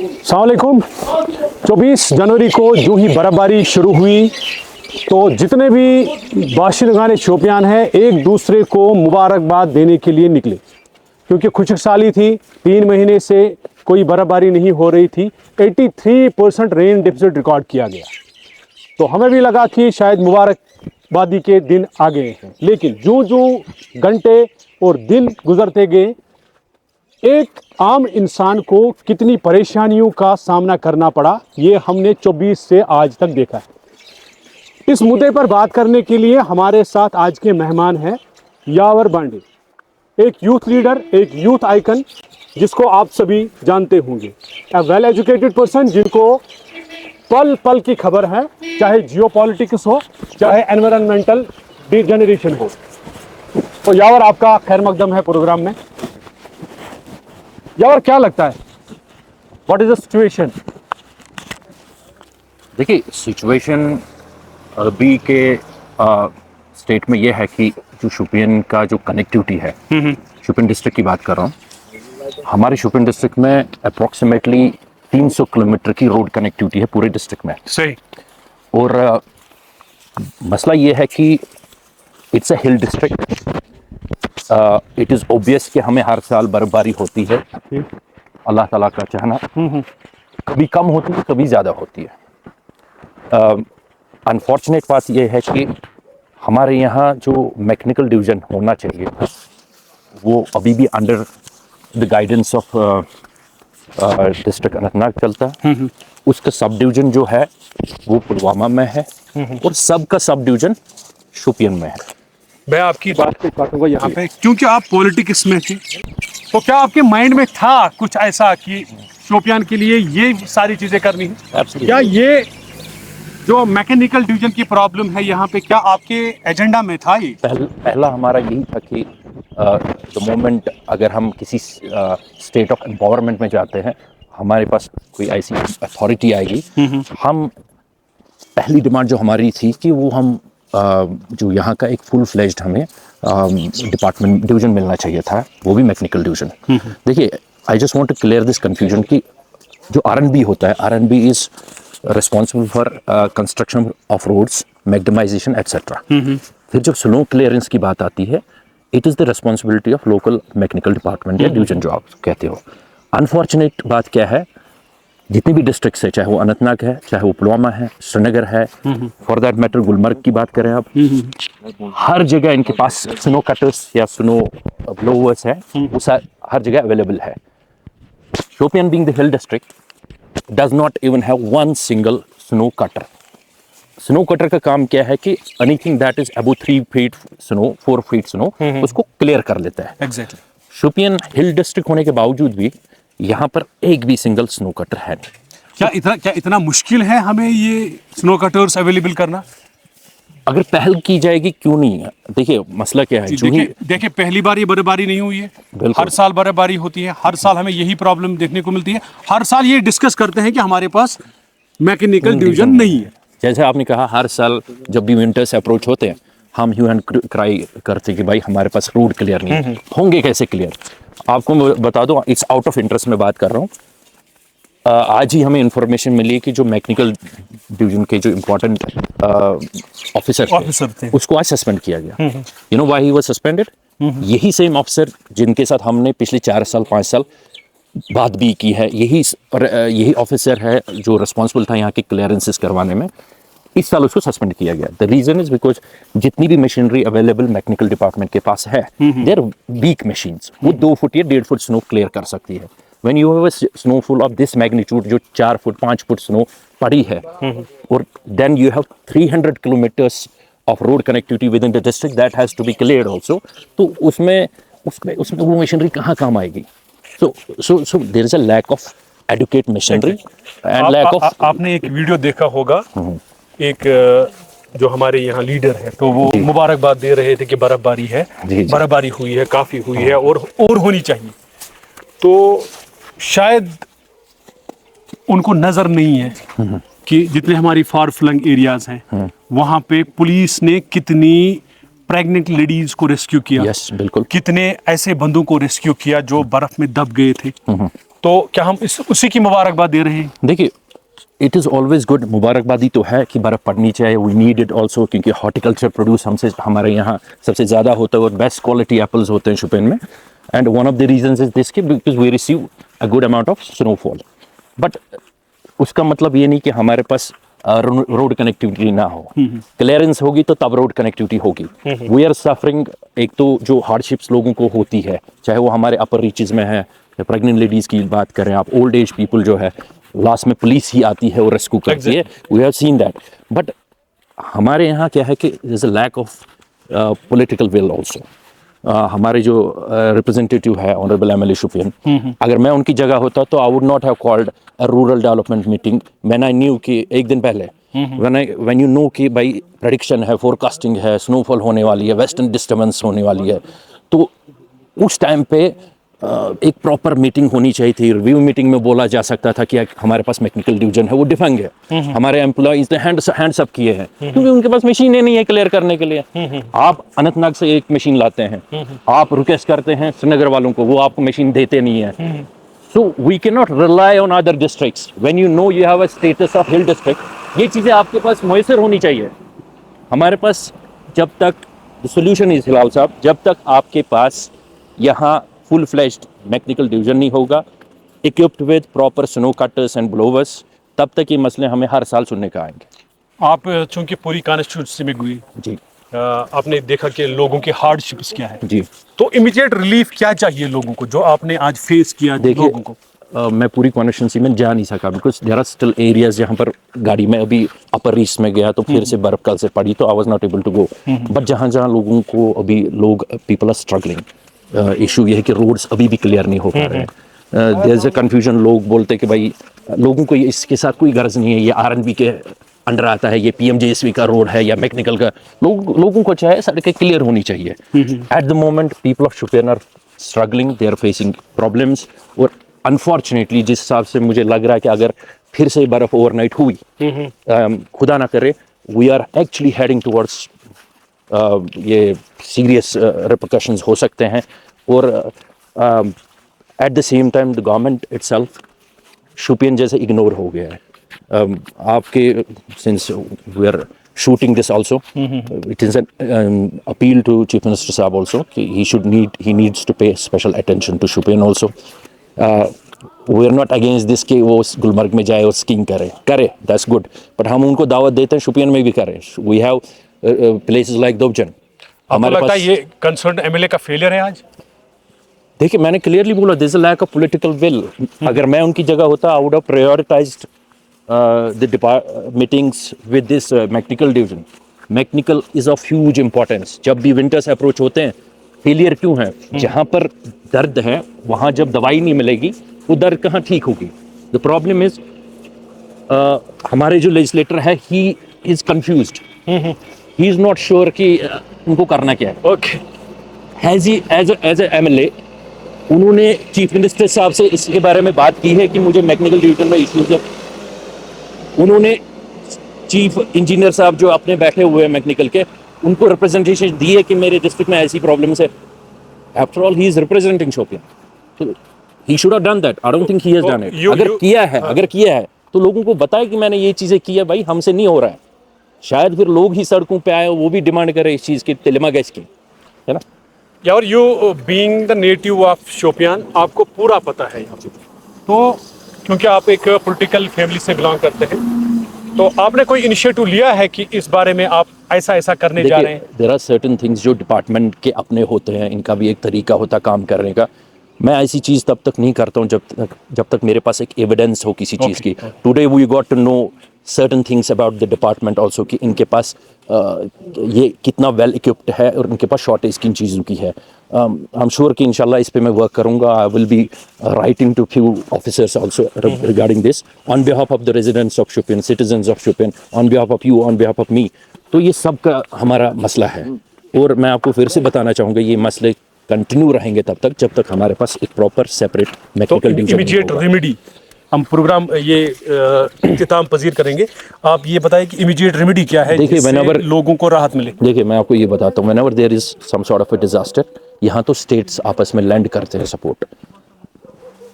अस्सलाम वालेकुम। 24 जनवरी को जो ही बर्फ़बारी शुरू हुई तो जितने भी बाशिंदगान शोपियान हैं एक दूसरे को मुबारकबाद देने के लिए निकले, क्योंकि खुशहाली थी। 3 महीने से कोई बर्फ़बारी नहीं हो रही थी। 83% रेन डिपॉजिट रिकॉर्ड किया गया, तो हमें भी लगा कि शायद मुबारकबादी के दिन आ गए हैं। लेकिन जो जो घंटे और दिन गुजरते गए, एक आम इंसान को कितनी परेशानियों का सामना करना पड़ा, ये हमने 24 से आज तक देखा है। इस मुद्दे पर बात करने के लिए हमारे साथ आज के मेहमान हैं यावर बांडे, एक यूथ लीडर, एक यूथ आइकन जिसको आप सभी जानते होंगे। ए वेल एजुकेटेड पर्सन जिनको पल पल की खबर है, चाहे जियो पॉलिटिक्स हो, चाहे एनवायरमेंटल डिजेनरेशन हो। तो यावर, आपका खैर मकदम है प्रोग्राम में। यावर, क्या लगता है, व्हाट इज द सिचुएशन? देखिए, सिचुएशन अभी के स्टेट में ये है कि जो शोपियान का जो कनेक्टिविटी है, शोपियान डिस्ट्रिक्ट की बात कर रहा हूँ। हमारे शोपियान डिस्ट्रिक्ट में अप्रॉक्सीमेटली 300 किलोमीटर की रोड कनेक्टिविटी है पूरे डिस्ट्रिक्ट में। सही। और मसला ये है कि it's a hill district. It is obvious कि हमें हर साल बर्फबारी होती है। अल्लाह ताला का चाहना, कभी कम होती है, कभी ज़्यादा होती है। अनफॉर्चुनेट बात यह है कि हमारे यहाँ जो मैकेनिकल डिवीज़न होना चाहिए वो अभी भी under the guidance of district Anantnag चलता है। उसका सब डिवीज़न जो है वो पुलवामा में है और सबका सब डिवीज़न शोपियान में है। मैं आपकी बात पे काटूंगा यहाँ पे, क्योंकि आप पॉलिटिक्स में थे। तो क्या आपके माइंड में था कुछ ऐसा कि शोपियान के लिए ये सारी चीज़ें करनी है? क्या ये जो मैकेनिकल डिवीजन की प्रॉब्लम है यहाँ पे, क्या आपके एजेंडा में था ये? पहला हमारा यही था कि द मोमेंट अगर हम किसी स्टेट ऑफ एम्पावरमेंट में जाते हैं, हमारे पास कोई ऐसी अथॉरिटी आएगी, हम पहली डिमांड जो हमारी थी कि वो हम जो यहाँ का एक फुल फ्लेज्ड हमें डिपार्टमेंट डिवीजन मिलना चाहिए था, वो भी मैकेनिकल डिवीजन। देखिए, I just want to clear this confusion कि जो आरएनबी होता है, RNB is responsible for construction of roads, macadamisation etcetera. फिर जब स्नो क्लियरेंस की बात आती है, it is the responsibility of local mechanical department या डिवीजन जो आप कहते हो। अनफॉर्चुनेट बात क्या है, जितनी भी डिस्ट्रिक्ट्स है, चाहे वो अनंतनाग है, चाहे वो पुलवामा है, श्रीनगर है, फॉर दैट मैटर गुलमर्ग की बात करें आप, हर जगह इनके पास स्नो कटर्स या स्नो ब्लोवर्स है, वो हर जगह अवेलेबल है। Shopian being the hill district does not even have one single snow cutter. Snow cutter का काम क्या है कि anything that is above 3 feet snow, 4 feet snow, उसको क्लियर कर लेता है। एग्जैक्टली। शोपियान हिल डिस्ट्रिक्ट होने के बावजूद भी यहाँ पर एक भी सिंगल स्नो कटर है नहीं। क्या इतना मुश्किल है हमें ये स्नो कटर्स अवेलेबल करना? अगर पहल की जाएगी क्यों नहीं है? देखिए, मसला क्या है, देखिए पहली बार ये बर्फबारी नहीं हुई है, हर साल बर्फबारी होती है, हर साल हमें यही प्रॉब्लम देखने को मिलती है। हर साल ये डिस्कस करते हैं कि हमारे पास मैकेनिकल डिवीजन नहीं है। जैसे आपने कहा, हर साल जब भी विंटर्स अप्रोच होते हैं, हम ह्यू एंड क्राई करते कि भाई हमारे पास रोड क्लियर नहीं है। होंगे कैसे क्लियर? आपको मैं बता दूं, इट्स आउट ऑफ इंटरेस्ट में बात कर रहा हूँ। आज ही हमें इंफॉर्मेशन मिली है कि जो मैकेनिकल डिवीजन के जो इम्पोर्टेंट ऑफिसर थे, उसको आज सस्पेंड किया गया। You know why he was suspended? यही सेम ऑफिसर जिनके साथ हमने पिछले 4 साल 5 साल बात भी की है, यही ऑफिसर है जो रिस्पॉन्सिबल था यहाँ के क्लियरेंसेस करवाने में। इस साल उसको सस्पेंड किया गया। द रीजन इज बिकॉज जितनी भी मशीनरी अवेलेबल मैकेनिकल डिपार्टमेंट के पास है, दे आर वीक मशीन्स। वो 2 फुट या 1.5 फुट स्नो क्लियर कर सकती है। When you have a snowfall of this magnitude, जो 4 फुट 5 फुट स्नो पड़ी है, और then you have 300 kilometres of road connectivity within the district that has to be cleared also, तो उसमें वो मशीनरी कहाँ काम आएगी? So there is a lack of adequate machinery and lack of। आपने एक वीडियो देखा होगा, एक जो हमारे यहाँ लीडर है, तो वो मुबारकबाद दे रहे थे कि बर्फबारी है, बर्फबारी हुई है, काफी हुई है और होनी चाहिए। तो शायद उनको नजर नहीं है कि जितने हमारी फार फ्लंग एरियाज हैं, वहाँ पे पुलिस ने कितनी प्रेग्नेंट लेडीज को रेस्क्यू किया। यस, बिल्कुल। कितने ऐसे बंदों को रेस्क्यू किया जो बर्फ में दब गए थे। तो क्या हम उसी की मुबारकबाद दे रहे हैं? देखिए, इट इज़ ऑलवेज गुड, मुबारकबादी तो है कि बर्फ़ पड़नी चाहिए, वी नीड इट ऑल्सो, क्योंकि हॉर्टिकल्चर प्रोड्यूस हमारे यहाँ सबसे ज़्यादा होता है और बेस्ट क्वालिटी एप्पल्स होते हैं शुपियन में। And one of the reasons is this कि because we receive a good amount of snowfall. But उसका मतलब ये नहीं कि हमारे पास रोड कनेक्टिविटी ना हो। क्लियरेंस होगी तो तब रोड कनेक्टिविटी होगी। वी आर सफरिंग, एक तो जो हार्डशिप्स लोगों को होती है, चाहे वो हमारे अपर रीचेज में है, प्रेग्नेंट लेडीज़ की बात करें आप, ओल्ड एज पीपल जो है, लास्ट में पुलिस ही आती है और रेस्क्यू करती है, we have seen that. But हमारे यहाँ क्या है कि there is a lack of political will also. हमारे जो रिप्रेजेंटेटिव है ऑनरेबल एमएलए शुपियन, अगर मैं उनकी जगह होता तो I would not have called a rural development meeting when I knew कि एक दिन पहले व्हेन यू नो कि भाई प्रेडिक्शन है, फोरकास्टिंग है, स्नोफॉल होने वाली है, वेस्टर्न डिस्टर्बेंस होने वाली है, तो उस टाइम पे एक प्रॉपर मीटिंग होनी चाहिए थी। रिव्यू मीटिंग में बोला जा सकता था कि हमारे पास मैकेनिकल डिवीजन है, वो डिफेंग है, हमारे एम्प्लॉइज ने हैंड्स अप किए हैं, क्योंकि उनके पास मशीनें नहीं है क्लियर करने के लिए। आप अनंतनाग से एक मशीन लाते हैं, आप रिक्वेस्ट करते हैं श्रीनगर वालों को, वो आपको मशीन देते नहीं है। So we can not rely on other districts when you know you have a status of hill district. ये चीज़ें आपके पास मुयसर होनी चाहिए। हमारे पास जब तक सोल्यूशन इज हिलाल साहब, जब तक आपके पास यहाँ फुल फ्लैश्ड मैकेनिकल डिवीजन नहीं होगा, equipped with proper snow cutters and blowers, तब तक ये मसले हमें हर साल सुनने का आएंगे। आप चूंकि पूरी कॉन्स्टिट्यूंसी में हुई जी, आपने देखा कि लोगों की हार्डशिप्स क्या है, जी। तो इमीडिएट रिलीफ क्या चाहिए लोगों को जो आपने आज फेस किया लोगों को? मैं पूरी कॉन्स्टिट्यूंसी में जा नहीं सका because there are still areas जहाँ पर गाड़ी में अभी अपर रीच में गया तो फिर से बर्फ कल से पड़ी तो I was not able to go. But जहाँ जहाँ लोगों को अभी पीपल आर स्ट्रगलिंग, इशू ये है कि रोड्स अभी भी क्लियर नहीं हो पा रहे हैं। देयर इज अ कंफ्यूजन, लोग बोलते हैं कि भाई लोगों को इसके साथ कोई गर्ज नहीं है, ये आरएनबी के अंडर आता है, ये पीएमजेएसवी का रोड है या मैकेनिकल का। लोगों को चाहे सड़कें क्लियर होनी चाहिए। At the moment people of Shopian are struggling, they are facing problems. और अनफॉर्चुनेटली जिस हिसाब से मुझे लग रहा है कि अगर फिर से बर्फ ओवरनाइट हुई, खुदा ना करे, we are actually heading towards ये सीरियस रिपरकशंस हो सकते हैं। और at the same time the government itself Shopian जैसे इग्नोर हो गया है। आपके since we are shooting this also, it is an appeal to Chief Minister Saab also कि he needs to pay special attention to Shupiyan also. We are not against this कि वो गुलमर्ग में जाए और स्कीइंग करे, that's good, but हम उनको दावत देते हैं शुपियन में भी करें। We have places like दोबजन। आपको लगता है ये कंसर्न एमएलए का फेलियर है आज? देखिए, मैंने क्लियरली बोला there is a lack of political will. अगर मैं उनकी जगह होता I would have prioritised the meetings with this mechanical division. Mechanical is of huge importance. जब भी विंटर्स अप्रोच होते हैं, फेलियर क्यों है? जहाँ पर दर्द है वहाँ जब दवाई नहीं मिलेगी वो दर्द कहाँ ठीक होगी? द प्रॉब्लम इज हमारे जो लेजिस्लेटर है he is confused, he is not sure कि उनको करना क्या है। ओके, एज ए एमएलए उन्होंने चीफ मिनिस्टर साहब से इसके बारे में बात की है कि मुझे मैकेनिकल डिवीजन में इश्यूज है। उन्होंने चीफ इंजीनियर साहब जो अपने बैठे हुए हैं मैकेनिकल के, उनको रिप्रेजेंटेशन दी है कि मेरे डिस्ट्रिक्ट में ऐसी प्रॉब्लम्स है। After all he is representing Shopian, तो he should have done that. I don't think he has done it. अगर किया है तो लोगों को बताए कि मैंने ये चीजें की है, भाई हमसे नहीं हो रहा है। शायद फिर लोग ही सड़कों पे आए, वो भी डिमांड करे इस चीज की, तिलमा गैस की, है ना। यार you being the native of Shopian, आपको पूरा पता है यहाँ पे, तो क्योंकि आप एक पॉलिटिकल फैमिली से बिलोंग करते हैं, तो आपने कोई इनिशिएटिव लिया है कि इस बारे में आप ऐसा करने जा रहे हैं? देयर आर सर्टेन थिंग्स जो डिपार्टमेंट के अपने होते हैं, इनका भी एक तरीका होता है काम करने का। मैं ऐसी चीज़ तब तक नहीं करता हूँ जब तक मेरे पास एक एविडेंस हो किसी चीज़ की। Today we got to know certain things about the department also कि इनके पास ये कितना वेल इक्विप्ड है और इनके पास शॉर्टेज किन चीज़ों की है। आई एम श्योर कि इंशाल्लाह इस पे मैं वर्क करूँगा। I will be writing to few officers also regarding this on behalf of the residents of Shopian, citizens of Shopian, on behalf of you, on behalf of me. तो ये सब का हमारा मसला है और मैं आपको फिर से बताना चाहूँगा ये मसले कंटिन्यू रहेंगे तब तक जब तक हमारे पास एक proper separate mechanical division. Immediate remedy हम प्रोग्राम ये इख्तिताम पजीर करेंगे। आप ये बताएं कि इमीडिएट रेमेडी क्या है जिससे लोगों को राहत मिले। देखिए, मैं आपको ये बताता हूँ, whenever there is some sort of a disaster, यहाँ तो स्टेट्स आपस में लैंड करते हैं support.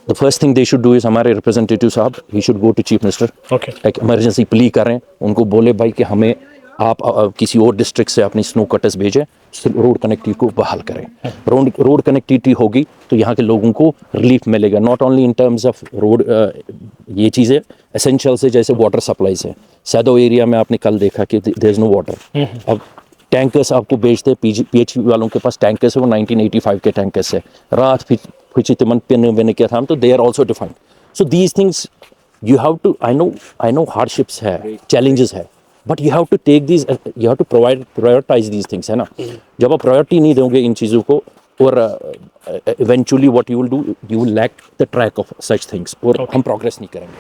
The first thing they should do is, हमारे रिप्रेजेंटेटिव साहब, he should go to chief minister, okay, एक इमरजेंसी प्ली करें, उनको बोले भाई कि हमें आप किसी और डिस्ट्रिक्ट से अपनी स्नो कटर्स भेजें, रोड कनेक्टिविटी को बहाल करें। रोड कनेक्टिविटी होगी तो यहाँ के लोगों को रिलीफ मिलेगा, not only in terms of road, ये चीज़ें एसेंशियल से, जैसे वाटर सप्लाई से। सैदो एरिया में आपने कल देखा कि देयर इज नो वाटर। अब टैंकर्स आपको बेचते हैं, पीएचपी वालों के पास टैंकर्स है, वो 1985 के टैंकर्स है, रात फिर तिमन पिन के था, तो they are also defined. So these things you have to, I know hardships है, challenges है, but you have to take these, you have to prioritize these things, है ना। जब आप प्रायोरिटी नहीं दोगे इन चीज़ों को, और eventually what you will do, you will lack the track of such things, और हम progress नहीं करेंगे।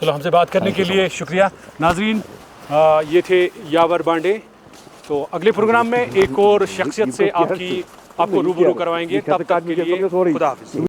चलो, हमसे बात करने के लिए शुक्रिया। नाजरीन, ये थे यावर बांडे। तो अगले प्रोग्राम में एक और शख्सियत से आपको रूबरू करवाएंगे। तब तक के लिए खुदा हाफिज़।